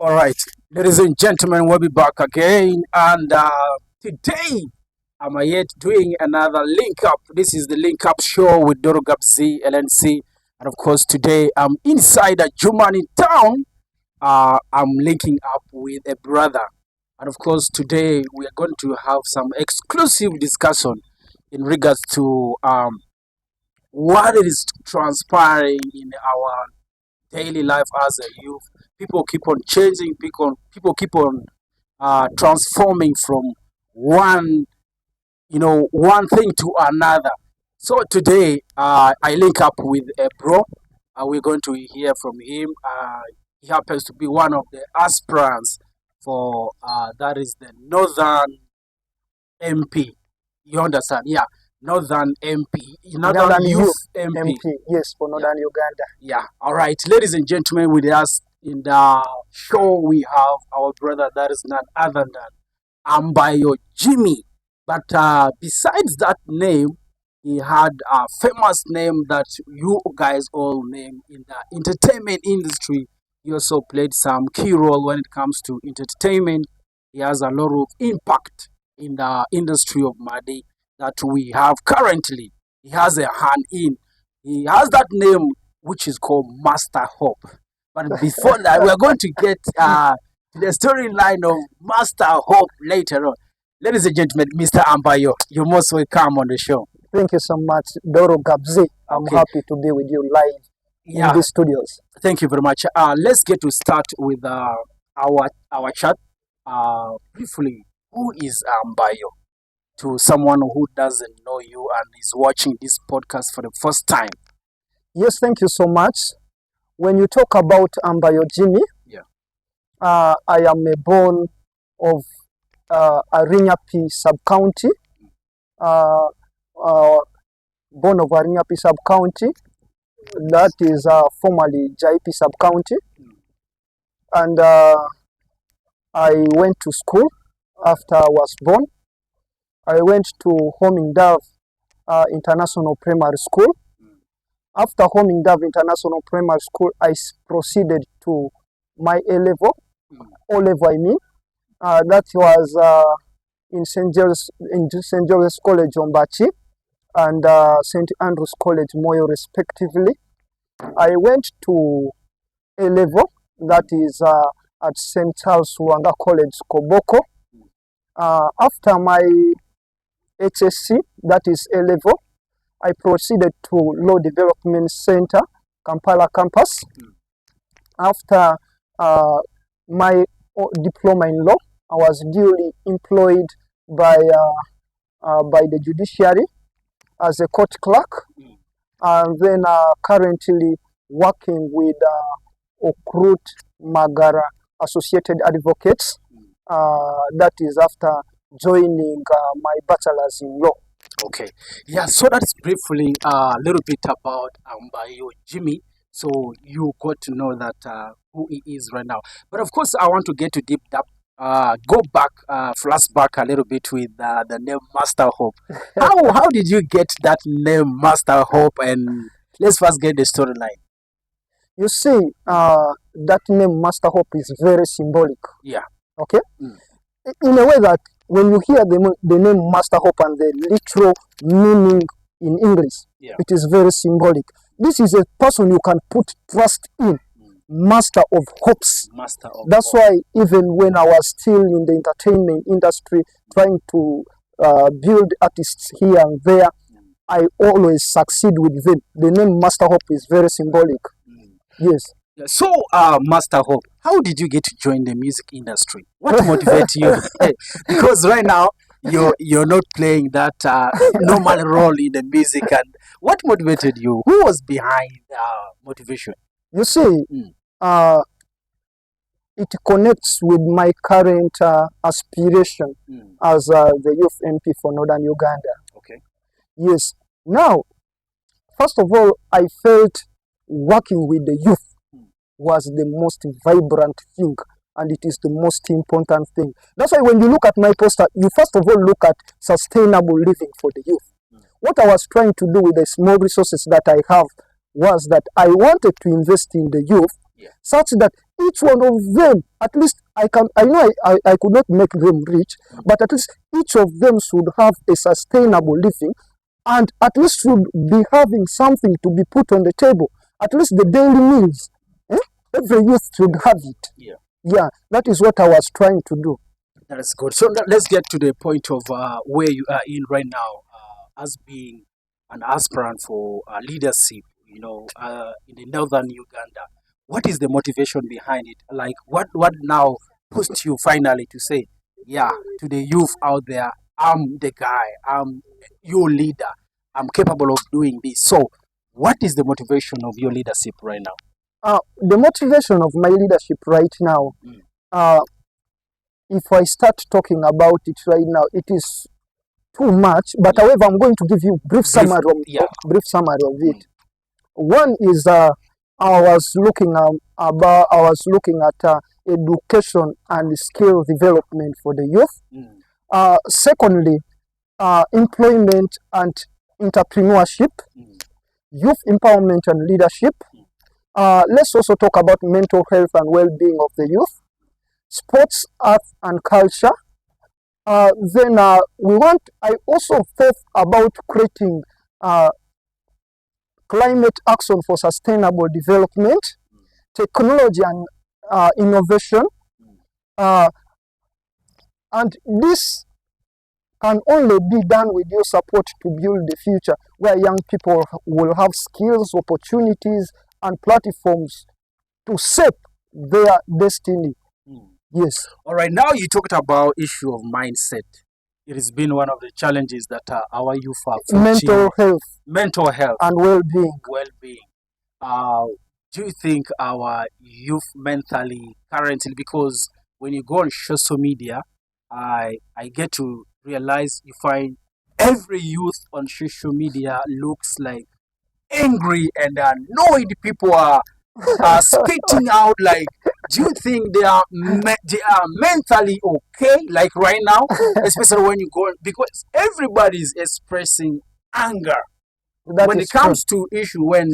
All right, ladies and gentlemen, we'll be back again, and today I'm yet doing another link up. This is the link up show with Doro Gabzi LNC, and of course today I'm inside a Juman in town. I'm linking up with a brother, and of course today we are going to have some exclusive discussion in regards to what is transpiring in our daily life as a youth. People keep on changing. People keep on transforming from one one thing to another. So today I link up with a bro. We're going to hear from him. He happens to be one of the aspirants for that is the Northern MP. You understand? Yeah, Northern MP, Northern Northern Youth Youth MP. MP, yes, for Yeah. Northern Uganda. Yeah. All right, ladies and gentlemen, with us in the show we have our brother that is none other than Ambayo Jimmy. But besides that name, he had a famous name that you guys all name in the entertainment industry. He also played some key role when it comes to entertainment. He has a lot of impact in the industry of Madi that we have currently. He has a hand in. He has that name which is called Master Hope. But before that, we are going to get to the storyline of Master Hope later on. Ladies and gentlemen, Mr. Ambayo, you're most welcome on the show. Thank you so much, Doro Gabzi. I'm Okay. happy to be with you live Yeah, in the studios. thank you very much. Let's get to start with our chat. Briefly, who is Ambayo? To someone who doesn't know you and is watching this podcast for the first time. Yes, thank you so much. When you talk about Ambayo Jimmy, Yeah. I am a born of Arinyapi sub-county, uh, uh, born of Arinyapi sub-county, that is formerly Jaipi sub-county, and I went to school after I was born. I went to Homing-Dove International Primary School. After Homing-Dove International Primary School, I proceeded to my A-level, O-level I mean. That was in St. Joseph's College Ombachi and St. Andrews College Moyo respectively. I went to A-level, that is at St. Charles Wanga College Koboko. After my HSC, that is A-level, I proceeded to Law Development Center, Kampala campus. After my diploma in law, I was duly employed by the judiciary as a court clerk, and then currently working with Okrut Magara Associated Advocates. That is after joining my bachelor's in law. Okay. Yeah, so that's briefly a little bit about Ambayo Jimmy. So you got to know that who he is right now. But of course, I want to get to deep dive. Go back, flashback a little bit with the name Master Hope. How did you get that name Master Hope? And let's first get the storyline. You see, that name Master Hope is very symbolic. Yeah. Okay? Mm. In a way that when you hear the name Master Hope and the literal meaning in English, Yeah. it is very symbolic. This is a person you can put trust in, Master of Hopes. Master of That's Hope. why even when I was still in the entertainment industry, trying to build artists here and there, I always succeed with them. The name Master Hope is very symbolic. Yes. Yeah, so, Master Hope, how did you get to join the music industry? What motivated you? Because right now you're not playing that normal role in the music. And what motivated you? Who was behind motivation? You see, Mm. it connects with my current aspiration as the youth MP for Northern Uganda. Okay. Yes. Now, first of all, I felt working with the youth was the most vibrant thing, and it is the most important thing. That's why when you look at my poster, you first of all look at sustainable living for the youth. What I was trying to do with the small resources that I have was that I wanted to invest in the youth such that each one of them, at least I know I could not make them rich, but at least each of them should have a sustainable living, and at least should be having something to be put on the table, at least the daily meals. Every youth should have it. Yeah, that is what I was trying to do. That is good. So let's get to the point of where you are in right now, as being an aspirant for leadership. In the northern Uganda. What is the motivation behind it? Like, what now pushed you finally to say, yeah, to the youth out there, I'm the guy, I'm your leader, I'm capable of doing this. So, what is the motivation of your leadership right now? The motivation of my leadership right now, if I start talking about it right now, it is too much. But however, I'm going to give you brief summary of it. One is I was looking at education and skill development for the youth. Secondly, employment and entrepreneurship, youth empowerment and leadership. Let's also talk about mental health and well-being of the youth, sports, art and culture. Then I also thought about creating climate action for sustainable development, technology and innovation. And this can only be done with your support to build the future where young people will have skills, opportunities, and platforms to shape their destiny. Yes. All right. Now you talked about issue of mindset. It has been one of the challenges that our youth are facing. Mental health, and well-being. Do you think our youth mentally currently, because when you go on social media, I get to realize you find every youth on social media looks like angry and annoyed. People are spitting out. Like, do you think they are mentally okay? Like right now, especially when you go, because everybody is expressing anger. When it comes to issue, when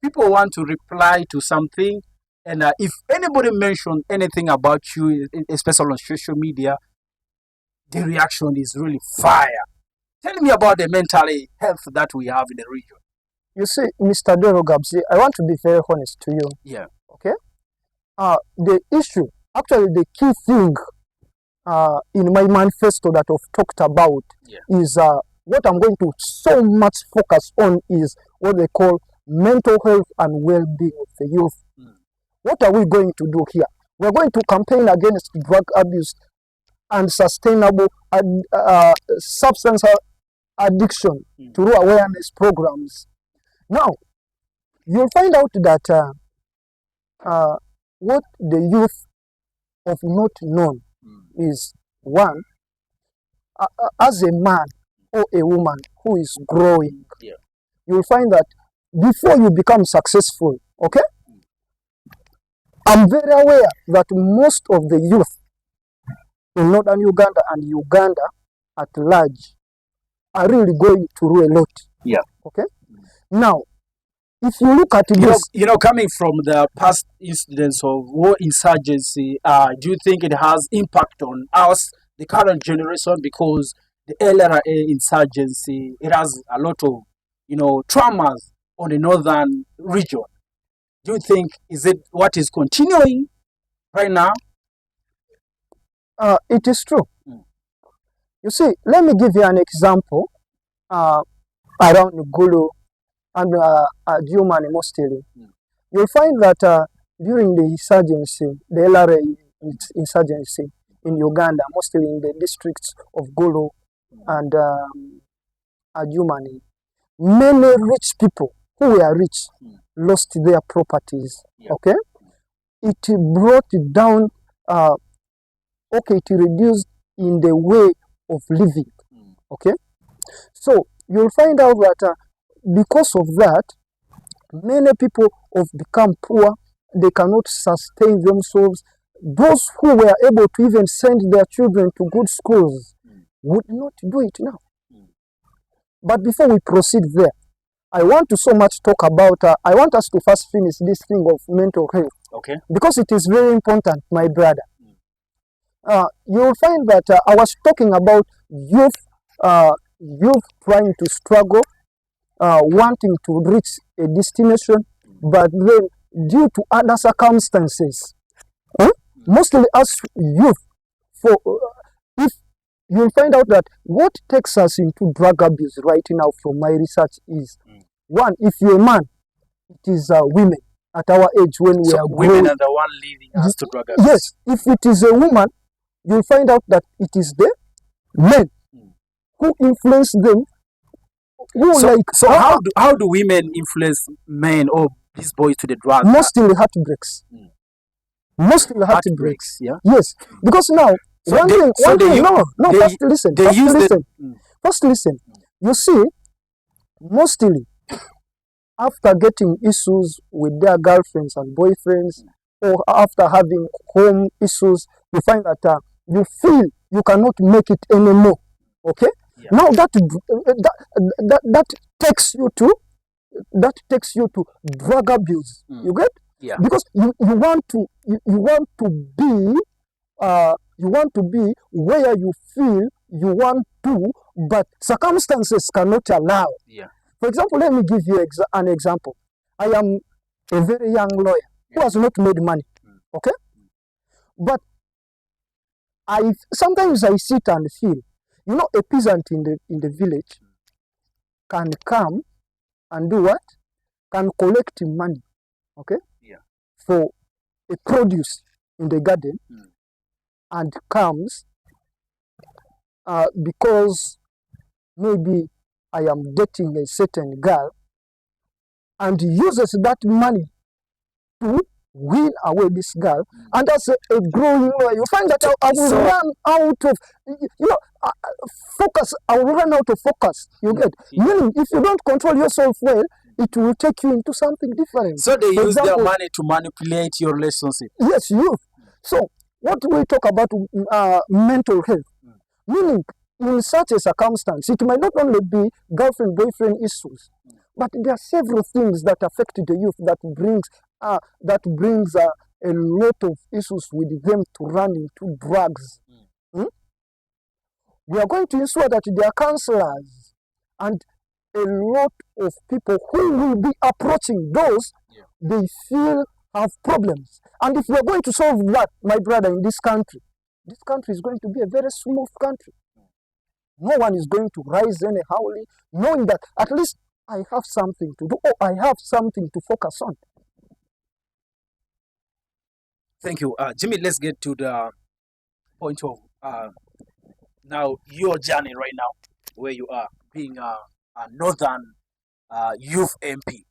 people want to reply to something, and if anybody mention anything about you, especially on social media, the reaction is really fire. Tell me about the mental health that we have in the region. You see, Mr. Dorogabzi, I want to be very honest to you. Yeah. Okay? The issue, actually the key thing in my manifesto that I've talked about is what I'm going to so much focus on is what they call mental health and well-being of the youth. What are we going to do here? We're going to campaign against drug abuse and sustainable substance addiction through awareness programs. Now, you'll find out that what the youth of not known is, one, as a man or a woman who is growing, you'll find that before you become successful, okay? I'm very aware that most of the youth in northern Uganda and Uganda at large are really going through a lot. Yeah. Okay? Now, if you look at this, coming from the past incidents of war insurgency, do you think it has impact on us, the current generation, because the LRA insurgency, it has a lot of, traumas on the northern region? Do you think is it what is continuing right now? It is true. You see, let me give you an example around Gulu and Jumani mostly. You'll find that during the insurgency, the LRA insurgency in Uganda, mostly in the districts of Gulu and Adjumani, many rich people who were rich lost their properties. Okay? It brought it down, it reduced in the way of living. Okay? So you'll find out that because of that, many people have become poor. They cannot sustain themselves. Those who were able to even send their children to good schools would not do it now. But before we proceed there, I want to so much talk about, I want us to first finish this thing of mental health. Okay. because it is very important, my brother. You'll find that I was talking about youth trying to struggle, wanting to reach a destination, but then due to other circumstances, mostly as youth, for if you'll find out that what takes us into drug abuse right now from my research is one, if you're a man, it is women at our age when we are women growing. are the one leading us to drug abuse. Yes, if it is a woman, you'll find out that it is the men who influence them. How do women influence men or these boys to the drug? Mostly heartbreaks. Mostly heartbreaks. Yeah. Yes, because now first listen. You see, mostly after getting issues with their girlfriends and boyfriends, or after having home issues, you find that you feel you cannot make it anymore. Okay. Yeah. Now that takes you to drug abuse. You get? Yeah. Because you want to be where you feel you want to, but circumstances cannot allow. Yeah. For example, let me give you an example. I am a very young lawyer who has not made money. Okay? But sometimes I sit and feel, a peasant in the village can come and do what? Can collect money, okay? Yeah. For a produce in the garden, and comes because maybe I am dating a certain girl, and uses that money to win away this girl, and as a growing lawyer, you find that I will run out of, focus. I will run out of focus. You get? Meaning, if you don't control yourself well, it will take you into something different. So they use their money to manipulate your relationship. Yes, you. So what we talk about mental health, meaning in such a circumstance, it might not only be girlfriend-boyfriend issues, but there are several things that affect the youth that brings a lot of issues with them to run into drugs. We are going to ensure that there are counselors and a lot of people who will be approaching those they feel have problems. And if we are going to solve that, my brother, in this country is going to be a very smooth country. No one is going to rise anyhow, knowing that at least I have something to do, or I have something to focus on. Thank you. Jimmy, let's get to the point of now your journey right now, where you are being a northern youth MP.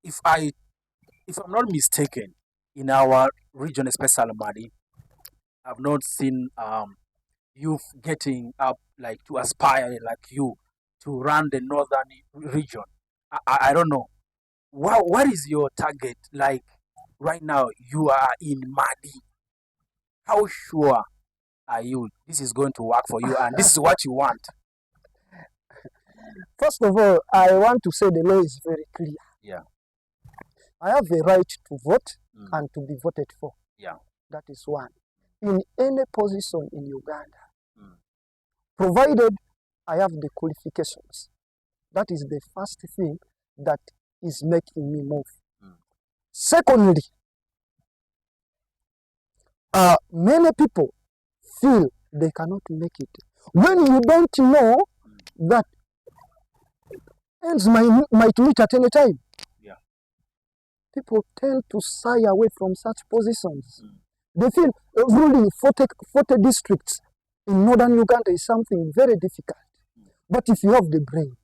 If I'm not mistaken, in our region, especially Madi, I've not seen youth getting up like to aspire like you to run the northern region. I don't know. What is your target like right now? You are in Madi. How sure are you this is going to work for you and this is what you want? First of all, I want to say the law is very clear. Yeah. I have the right to vote and to be voted for. Yeah. That is one. In any position in Uganda, provided I have the qualifications, that is the first thing that is making me move. Secondly, many people feel they cannot make it. When you don't know that ends might meet at any time, people tend to shy away from such positions. They feel ruling 40 districts in northern Uganda is something very difficult. But if you have the brain,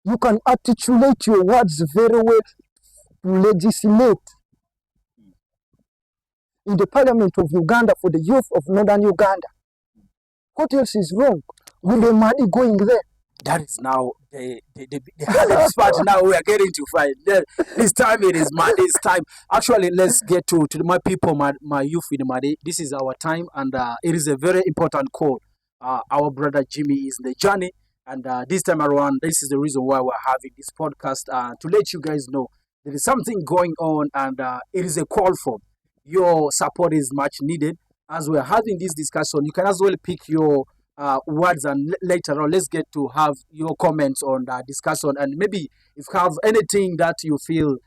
you can articulate your words very well to legislate in the parliament of Uganda for the youth of northern Uganda. What else is wrong with the Madi going there? That is now the hardest part. Now we are getting to find. This time it is Madi's time. Actually, let's get to my people, my youth in Madi. This is our time, and it is a very important call. Our brother Jimmy is in the journey, and this time around, this is the reason why we're having this podcast to let you guys know there is something going on, and it is a call for your support is much needed. As we're having this discussion, you can as well pick your words, and later on, let's get to have your comments on the discussion, and maybe if you have anything that you feel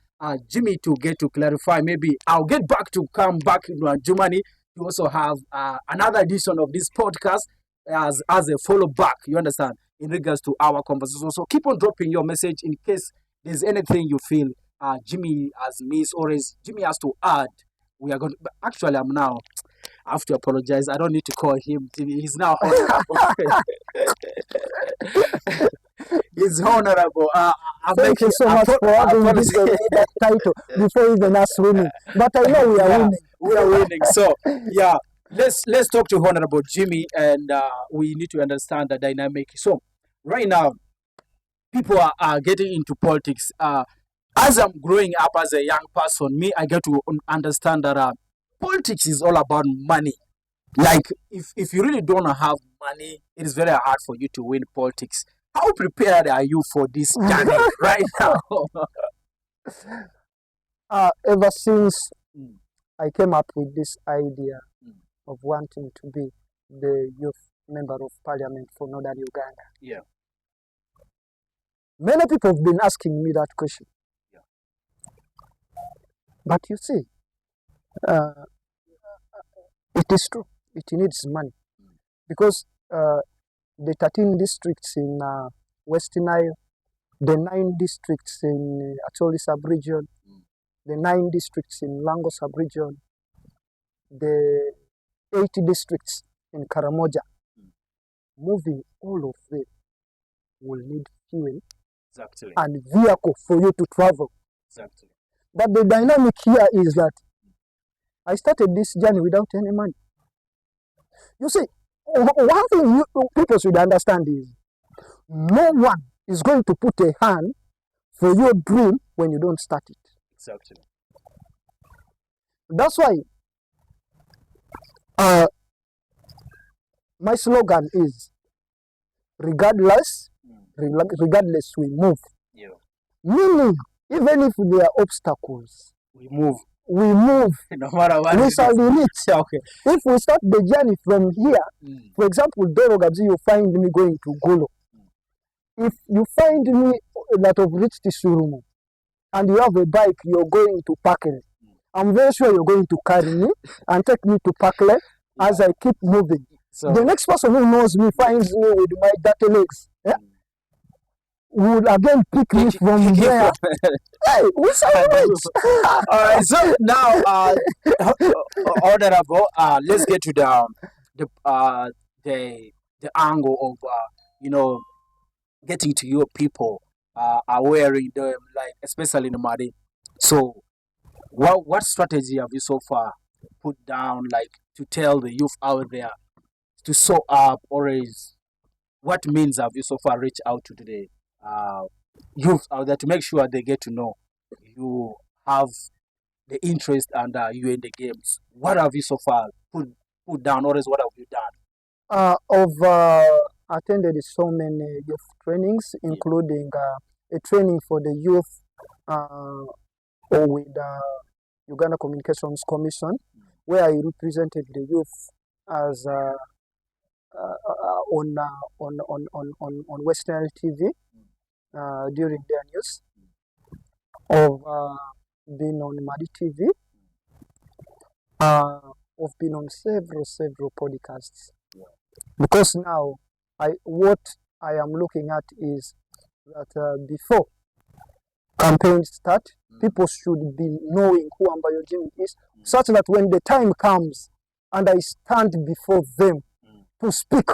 Jimmy to get to clarify, maybe I'll get back to come back in Germany to also have another edition of this podcast as a follow back. You understand in regards to our conversation. So keep on dropping your message in case there's anything you feel Jimmy has missed or is Jimmy has to add. We are going to, actually, I have to apologize. I don't need to call him Jimmy. He's now honorable. He's honorable. Thank you so much for having that title before even us winning. But I know we are winning. We are winning. So yeah, let's talk to Honorable Jimmy, and we need to understand the dynamic. So right now, people are getting into politics. As I'm growing up as a young person, me, I get to understand that politics is all about money. Like, if you really don't have money, it is very hard for you to win politics. How prepared are you for this journey right now? Ever since I came up with this idea of wanting to be the youth member of parliament for Northern Uganda. Yeah. Many people have been asking me that question. Yeah. But you see, it is true. It needs money. Because the 13 districts in West Nile, the 9 districts in Acholi sub-region, the 9 districts in Lango sub-region, the 8 districts in Karamoja, moving all of them will need fuel and vehicle for you to travel. Exactly. But the dynamic here is that I started this journey without any money. You see, one thing people should understand is no one is going to put a hand for your dream when you don't start it. Exactly. That's why my slogan is regardless we move. Yeah. Meaning, even if there are obstacles, we move. No matter what. We shall reach. Okay. If we start the journey from here, for example, Doro Gabzi, you find me going to Golo. If you find me that have reached Surumu and you have a bike, you're going to Pakele. I'm very sure you're going to carry me and take me to Pakele as I keep moving. So the next person who knows me finds me with my dirty legs. Would again pick me from there. Hey, we celebrate. All right. So now, honorable, let's get to the angle of getting to your people are wearing them, like especially in the Madi. So, what strategy have you so far put down, like to tell the youth out there to sew up, or is what means have you so far reached out to today? Youth out there to make sure they get to know you have the interest and you in the games. What have you so far put down, or is what have you done? I've attended so many youth trainings, including a training for the youth with Uganda Communications Commission, where I represented the youth as on Western TV. During their news, of being on Madi TV, of being on several podcasts. Because now, what I am looking at is that before campaigns start, people should be knowing who Ambayo Jimmy is, such that when the time comes and I stand before them to speak,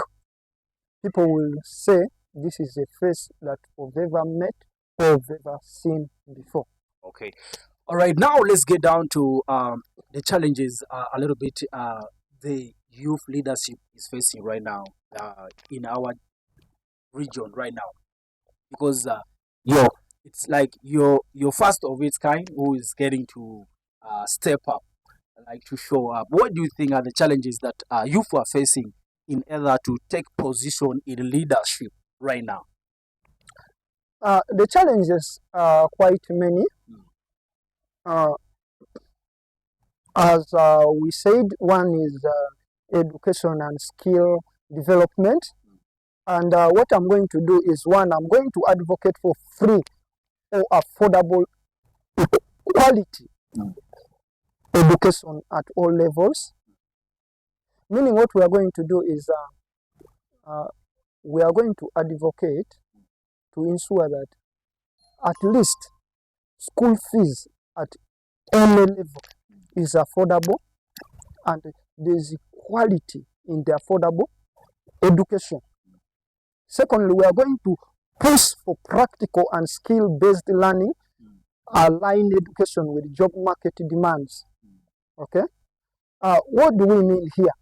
people will say, this is a face that we've ever met or we've ever seen before. Okay. All right. Now let's get down to the challenges a little bit the youth leadership is facing right now in our region right now. Because it's like you're first of its kind who is getting to step up, like to show up. What do you think are the challenges that youth are facing in order to take position in leadership right now? The challenges are quite many, Uh, as we said, one is education and skill development. And what I'm going to do is, one, I'm going to advocate for free or affordable quality education at all levels. Meaning what we are going to do is we are going to advocate to ensure that at least school fees at any level is affordable and there is quality in the affordable education. Secondly, we are going to push for practical and skill-based learning, align education with job market demands. Okay? What do we mean here?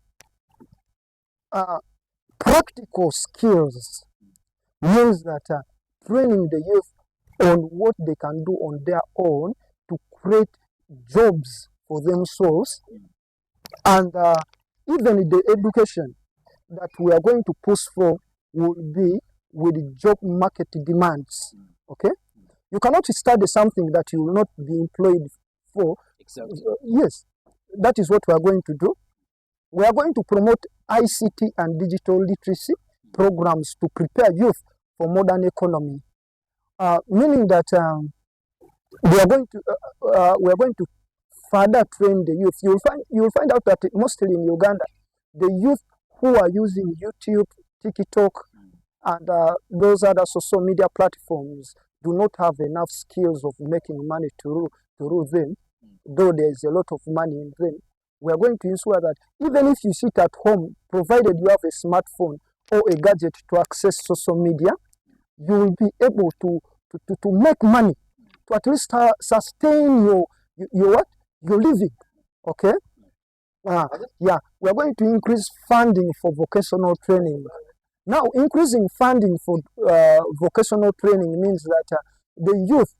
Practical skills means that training the youth on what they can do on their own to create jobs for themselves, and even the education that we are going to push for will be with job market demands. Okay? You cannot study something that you will not be employed for. Exactly. Yes, that is what we are going to do. We are going to promote ICT and digital literacy programs to prepare youth for modern economy. Meaning that we are going to further train the youth. You will find out that mostly in Uganda, the youth who are using YouTube, TikTok, and those other social media platforms do not have enough skills of making money to rule them, though there is a lot of money in them. We are going to ensure that even if you sit at home, provided you have a smartphone or a gadget to access social media, you will be able to make money, to at least sustain your living. Okay? Yeah, we are going to increase funding for vocational training. Now, increasing funding for vocational training means that the youth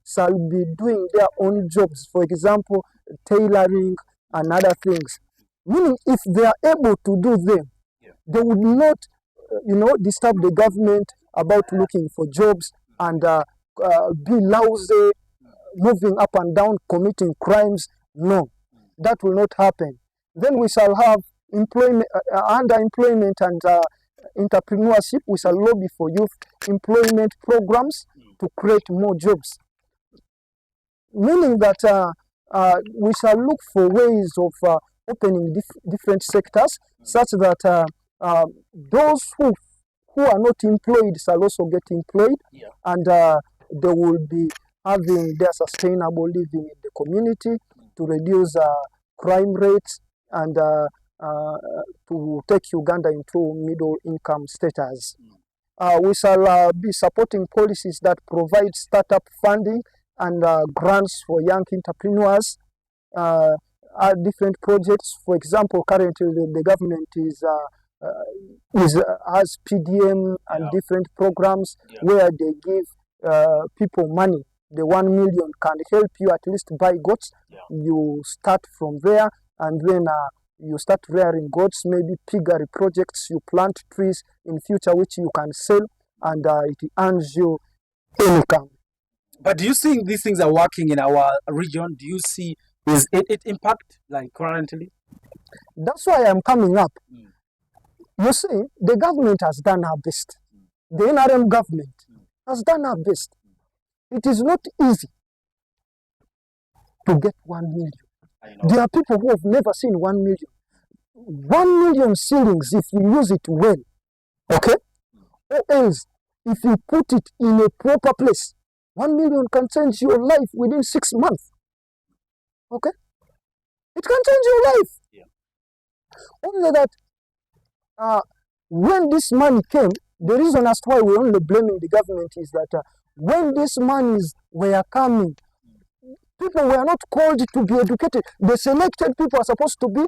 shall be doing their own jobs, for example, tailoring and other things. Meaning, if they are able to do them, they would not, disturb the government about looking for jobs and be lousy, moving up and down, committing crimes. No, that will not happen. Then we shall have employment, underemployment and entrepreneurship. We shall lobby for youth employment programs to create more jobs. Meaning that we shall look for ways of opening different sectors such that those who are not employed shall also get employed, and they will be having their sustainable living in the community to reduce crime rates and to take Uganda into middle income status. We shall be supporting policies that provide startup funding and grants for young entrepreneurs, different projects. For example, currently the government has PDM and different programs where they give people money. The 1 million can help you at least buy goats. You start from there, and then you start rearing goats, maybe piggery projects. You plant trees in future which you can sell, and it earns you income. But do you think these things are working in our region? Do you see is it impact like currently? That's why I'm coming up. You see, the government has done her best. The NRM government has done her best. It is not easy to get 1 million. There are people who have never seen 1 million. 1 million shillings, if you use it well, okay? Or else, if you put it in a proper place, 1 million can change your life within 6 months. Okay? It can change your life. Only that when this money came, the reason as to why we're only blaming the government is that when these monies were coming, people were not called to be educated. The selected people are supposed to be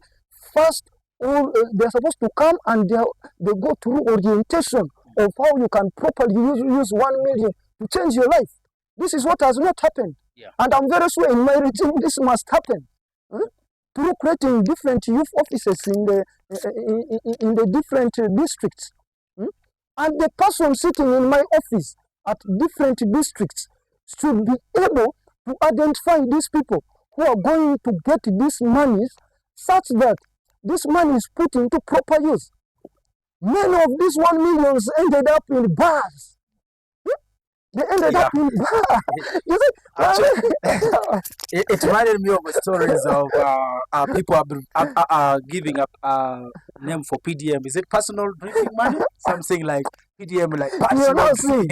first, or they're supposed to come and they go through orientation of how you can properly use 1 million to change your life. This is what has not happened. And I'm very sure in my region this must happen. Through creating different youth offices in the different districts. And the person sitting in my office at different districts should be able to identify these people who are going to get these monies such that this money is put into proper use. Many of these 1 millions ended up in bars. They ended up in bars. You see, Actually, it reminded me of stories of people giving up name for PDM. Is it personal drinking money? Something like PDM, like you're personal. not seeing.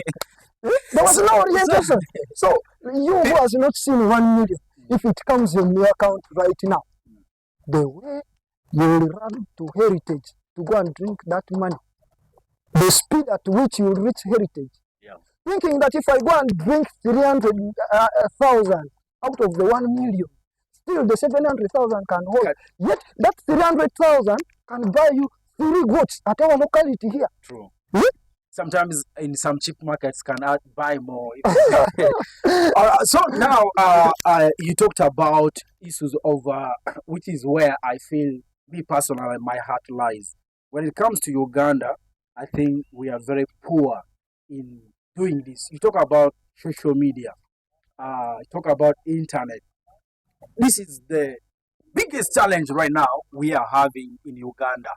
There was no orientation. So you who has not seen 1 million, if it comes in your account right now, the way you will run to Heritage to go and drink that money, the speed at which you will reach Heritage, thinking that if I go and drink 300,000 out of the 1 million, still the 700,000 can hold. Yet that 300,000 can buy you 3 goats at our locality here. True. Sometimes in some cheap markets can buy more. So now you talked about issues of which is where I feel me personally my heart lies. When it comes to Uganda, I think we are very poor in doing this. You talk about social media, talk about internet. This is the biggest challenge right now we are having in Uganda.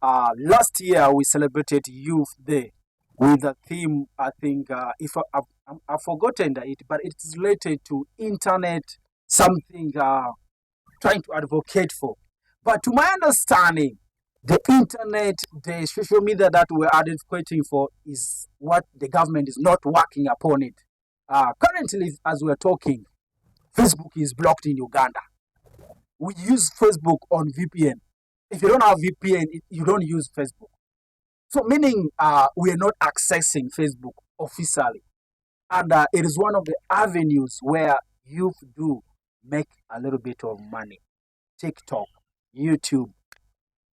Last year we celebrated Youth Day with a theme. I think if I've forgotten it, but it's related to internet, something trying to advocate for. But to my understanding, the internet, the social media that we're advocating for is what the government is not working upon it. Currently, as we're talking, Facebook is blocked in Uganda. We use Facebook on VPN. If you don't have VPN, you don't use Facebook. So meaning we are not accessing Facebook officially. And it is one of the avenues where youth do make a little bit of money. TikTok, YouTube.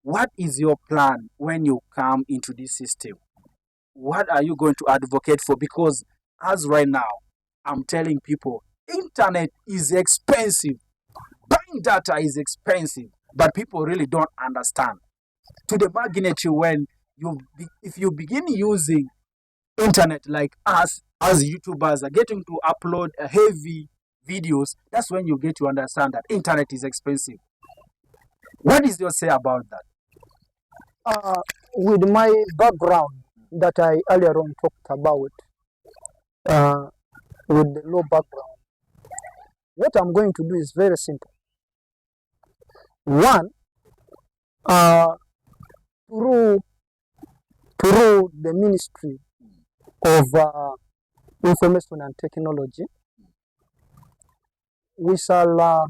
What is your plan when you come into this system? What are you going to advocate for? Because as right now, I'm telling people, internet is expensive. Buying data is expensive, but people really don't understand. To the magnitude when if you begin using internet like us as YouTubers are getting to upload heavy videos, that's when you get to understand that internet is expensive. What is your say about that? With my background that I earlier on talked about, with the low background, what I'm going to do is very simple. One, through the Ministry of Information and Technology, we shall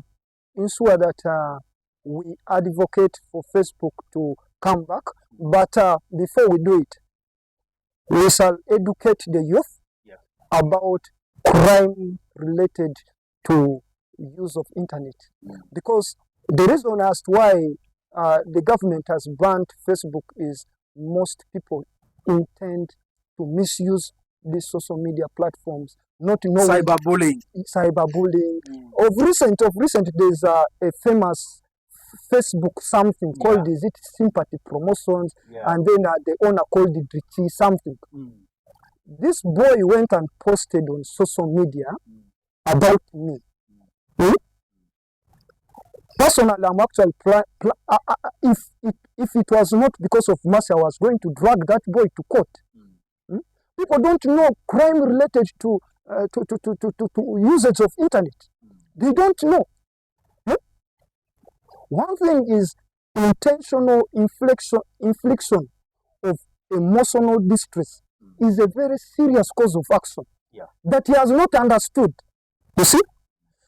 ensure that we advocate for Facebook to come back. But before we do it, we shall educate the youth about crime related to use of internet. Because the reason as to why the government has banned Facebook is most people intend to misuse these social media platforms, not knowing cyberbullying. Of recent, there's a famous Facebook something called, is it Sympathy Promotions, and then the owner called it Richie something. This boy went and posted on social media about me. Personally, I'm actually if it was not because of mercy, I was going to drag that boy to court. People don't know crime related to usage of internet. They don't know. One thing is intentional infliction of emotional distress is a very serious cause of action that he has not understood. You see?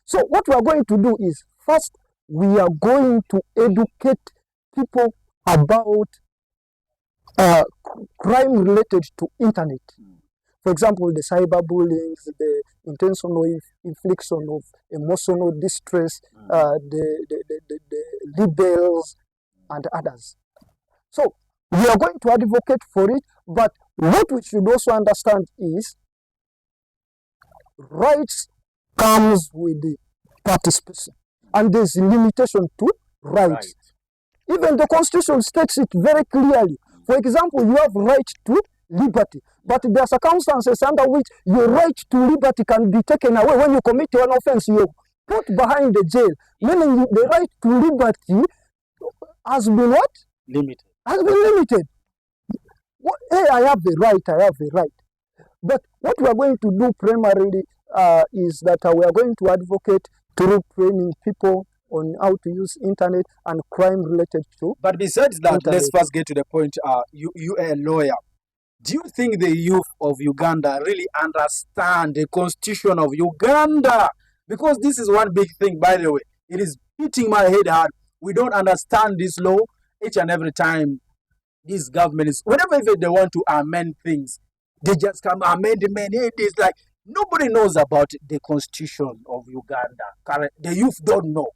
So what we are going to do is, first, we are going to educate people about crime related to internet. For example, the cyberbullying, the intentional infliction of emotional distress, the libels, and others. So we are going to advocate for it, but what we should also understand is rights comes with the participation, and there's a limitation to rights. Even the Constitution states it very clearly. For example, you have right to liberty, But there are circumstances under which your right to liberty can be taken away. When you commit an offense, you're put behind the jail, meaning the right to liberty has been what? Limited. Has been limited. Hey, I have the right. But what we are going to do primarily is that we are going to advocate through training people on how to use internet and crime related to. But besides that, internet. let's first get to the point. You are a lawyer. Do you think the youth of Uganda really understand the constitution of Uganda? Because this is one big thing, by the way. It is hitting my head hard. We don't understand this law each and every time. This government is, whenever they want to amend things, they just come amendment. It is like nobody knows about the constitution of Uganda. The youth don't know.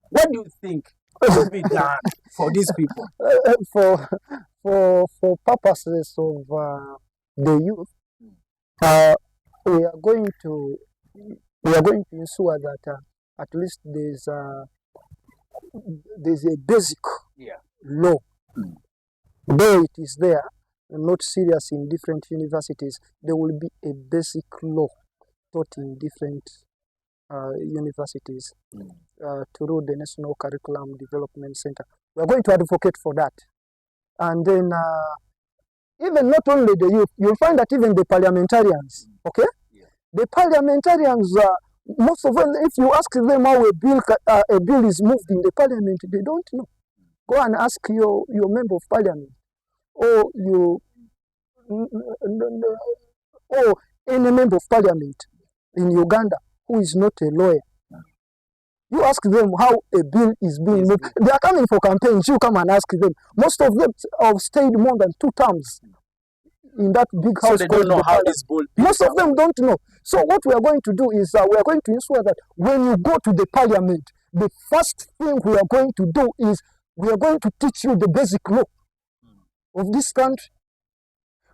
What do you think should be done for these people? For purposes of the youth, we are going to ensure that at least there's a basic law. Though it is there, not serious in different universities, there will be a basic law taught in different universities through the National Curriculum Development Center. We are going to advocate for that. And then even not only the youth, you'll find that even the parliamentarians, okay? Yeah. The parliamentarians, most of them, if you ask them how a bill is moved in the parliament, they don't know. Go and ask your member of parliament or any member of parliament in Uganda who is not a lawyer. You ask them how a bill is being moved. They are coming for campaigns. You come and ask them. Most of them have stayed more than 2 terms in that big house. So they don't know how this bill. Most of them don't know. So what we are going to do is we are going to ensure that when you go to the parliament, the first thing we are going to do is we are going to teach you the basic law of this country.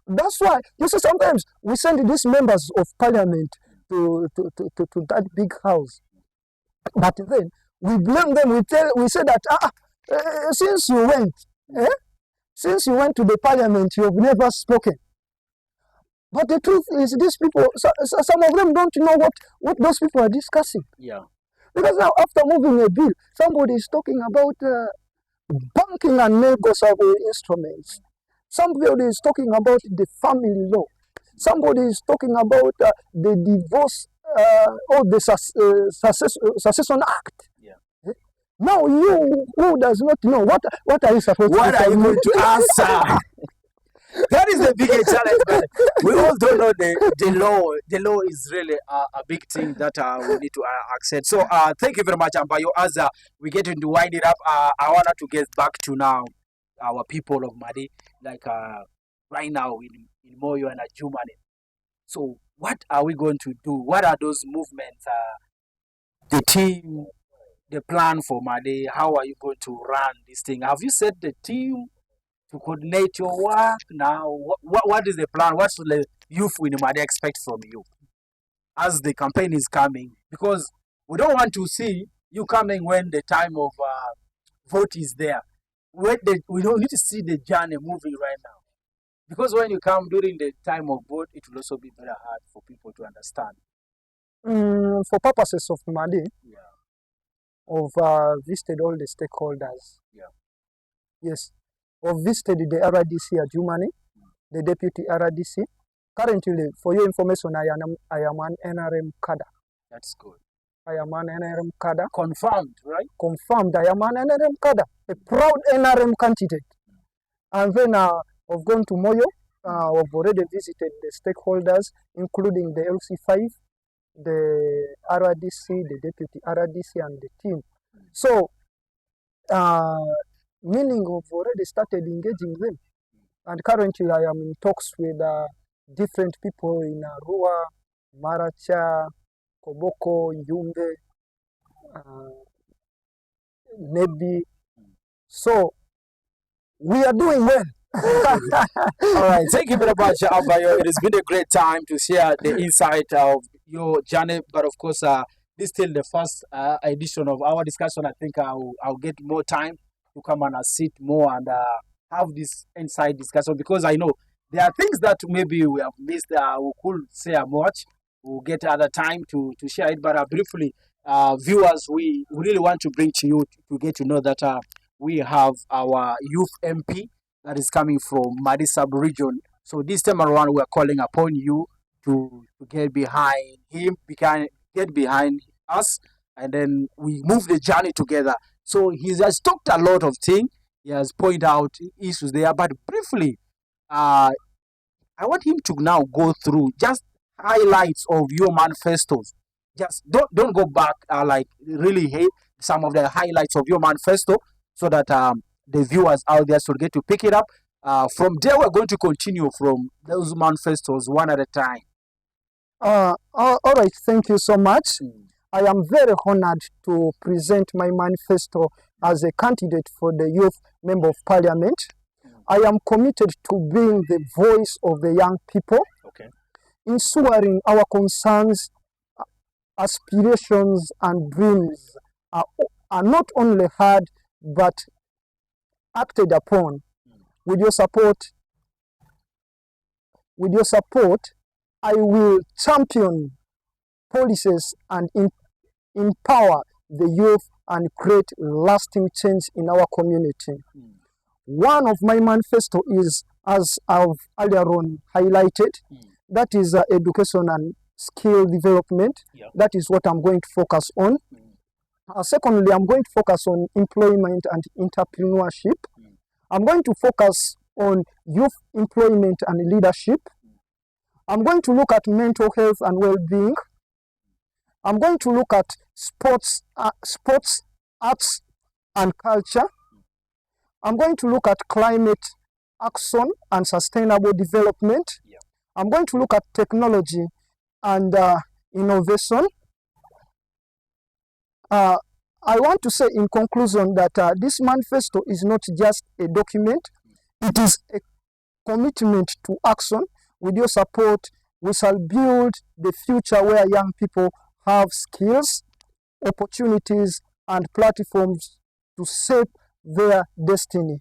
That's why, you see, sometimes we send these members of parliament to that big house. But then we blame them, we say that, since you went to the parliament, you have never spoken. But the truth is, these people, some of them don't know what those people are discussing. Yeah. Because now, after moving a bill, somebody is talking about banking and negotiable instruments. Somebody is talking about the family law. Somebody is talking about the divorce or the succession act. Yeah. Now you who does not know what are you supposed to? What are you going to answer? That is the biggest challenge, man. We all don't know the law. The law is really a big thing that we need to accept. So thank you very much, Ambayo. As we get into wind it up, I want to get back to now our people of Madi, like right now in Moyo and Jumani. So what are we going to do? What are those movements? The team, the plan for Madi. How are you going to run this thing? Have you set the team to coordinate your work now? What is the plan? What should the youth in Madi expect from you as the campaign is coming? Because we don't want to see you coming when the time of vote is there. We don't need to see the journey moving right now. Because when you come during the time of vote, it will also be very hard for people to understand. For purposes of Madi, yeah, of visited all the stakeholders. Yeah. Yes. Of visited the RDC at Jumani, the deputy RDC. Currently, for your information, I am an NRM cadre. That's good. I am an NRM cadre. Confirmed, right? Confirmed. I am an NRM cadre, a proud NRM candidate. And then I've gone to Moyo. I've already visited the stakeholders, including the LC5, the RDC, the deputy RDC, and the team. So, meaning I've already started engaging them. And currently I am in talks with different people in Arua, Maracha, Koboko, Yumbe, Nebi. So, we are doing well. All right, thank you very much, Ambayo. It has been a great time to share the insight of your journey. But of course, this is still the first edition of our discussion. I think I'll get more time to come and sit more and have this inside discussion, because I know There are things that maybe we have missed. We could say much. We'll get other time to share it, but briefly, viewers, we really want to bring to you to get to know that we have our youth MP that is coming from Madi sub region. So this time around, we are calling upon you to get behind him, get behind us, and then we move the journey together. So he has talked a lot of things. He has pointed out issues there, but briefly, uh, I want him to now go through just highlights of your manifestos. Just don't go back like really hate some of the highlights of your manifesto so that the viewers out there should get to pick it up. From there, we're going to continue from those manifestos one at a time. All right, thank you so much. I am very honored to present my manifesto as a candidate for the Youth Member of Parliament. I am committed to being the voice of the young people, ensuring our concerns, aspirations, and dreams are not only heard but acted upon. With your support, I will champion policies and empower the youth and create lasting change in our community. One of my manifesto is, as I've earlier on highlighted, that is education and skill development. That is what I'm going to focus on. Secondly, I'm going to focus on employment and entrepreneurship. I'm going to focus on youth employment and leadership. I'm going to look at mental health and well-being. I'm going to look at sports, arts, and culture. I'm going to look at climate action and sustainable development. I'm going to look at technology and innovation. I want to say in conclusion that this manifesto is not just a document, it is a commitment to action. With your support, we shall build the future where young people have skills, opportunities, and platforms to shape their destiny.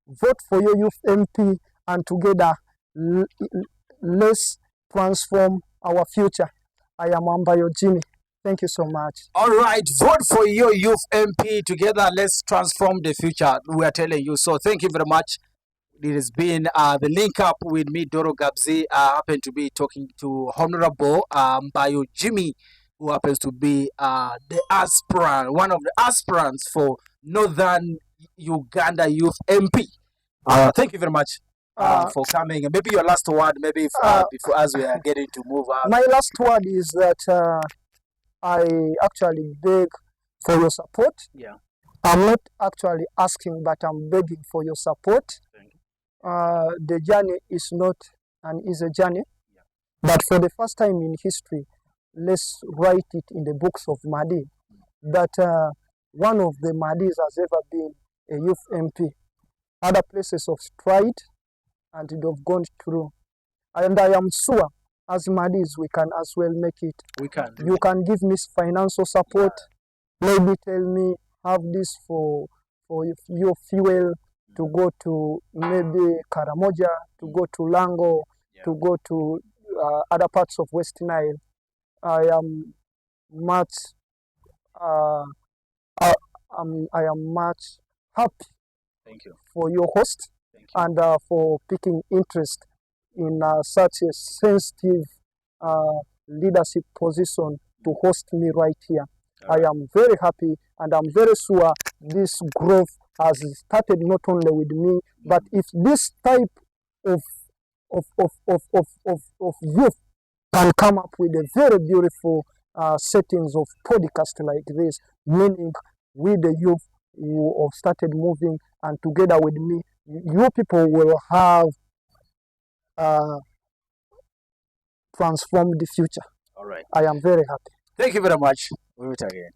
Vote for your youth MP, and together let's transform our future. I am Ambayo Jimmy. Thank you so much. All right, vote for your youth MP. Together, let's transform the future. We are telling you. So thank you very much. It has been the link up with me, Doro Gabzi. I happen to be talking to Honorable Ambayo Jimmy, who happens to be the aspirant, one of the aspirants for Northern Uganda Youth MP. Thank you very much for coming. Maybe your last word, maybe if, before as we are getting to move on. My last word is that I actually beg for your support. I'm not actually asking, but I'm begging for your support. The journey is not an easy journey, but for the first time in history, let's write it in the books of Madi that one of the Madis has ever been a youth MP. Other places of stride and they've gone through. And I am sure as Madis we can as well make it. We can. You can give me financial support. Maybe tell me have this for your fuel to go to maybe Karamoja, to go to Lango, to go to other parts of West Nile. I am much happy for your host and for taking interest in such a sensitive leadership position to host me right here. I am very happy and I'm very sure this growth has started not only with me, but if this type of youth can come up with a very beautiful settings of podcast like this, meaning we the youth who have started moving and together with me, you people will have transformed the future. All right. I am very happy. Thank you very much. We'll meet again.